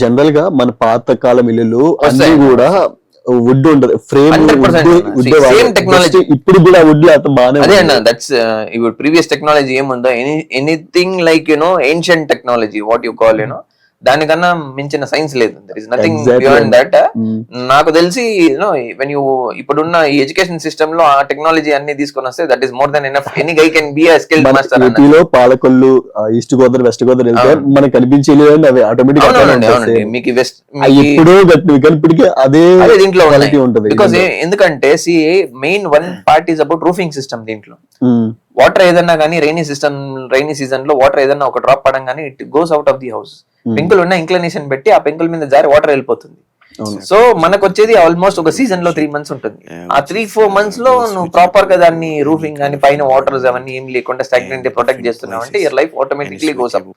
General గా మన పాత కాలం ఇల్లులు అన్ని వస్తాయి. కూడా వుడ్ ఉంటది, ఫ్రేమ్ 100% same technology. ఇప్పుడు కూడా వుడ్ అతను బాగానే అదే ఉంది. అన్న, దట్స్ ఇప్పుడు ప్రీవియస్ టెక్నాలజీ ఏముందో anything like ancient technology what you call దానికన్నా మించిన సైన్స్ లేదు. There is nothing Exactly. Beyond that. Mm. నాకు తెలిసి వెన్ యూ ఇప్పుడున్న ఈ ఎడ్యుకేషన్ సిస్టమ్ లో ఆ టెక్నాలజీ అన్ని తీసుకొని వస్తే that is more than enough. Any guy can be a skilled మన master అన్న. ఏపీలో పాలకొల్లు, ఈస్ట్ గోదావరి, వెస్ట్ గోదావరి వెళ్తే అవును. మనకు కనిపించే అవి ఆటోమేటిక్ అవునండి. మీకు వెస్ట్ ఎప్పుడో ఇప్పటికీ అదే అదే దీంట్లో quality ఉంటది. బికాస్ ఎందుకంటే main one part is about roofing system. దీంట్లో Mm. వాటర్ ఏదన్నా కానీ రైనీ సీజన్ లో వాటర్ ఏదన్నా ఒక డ్రాప్ పడంగానే it goes out of the house. పెంకులు ఉన్న ఇంక్లినేషన్ పెట్టి ఆ పెంకుల మీద జారి వాటర్ వెళ్ళిపోతుంది. అవును. సో మనకు వచ్చేది ఆల్మోస్ట్ ఒక సీజన్ లో 3 months ఉంటుంది. ఆ 3-4 months లో నువ్వు ప్రాపర్ గా దాన్ని రూఫింగ్ కానీ పైన వాటర్స్ అవన్నీ ఏం లేకుండా స్టాగ్నెంట్ ప్రొటెక్ట్ చేస్తున్నావు అంటే your life automatically goes up.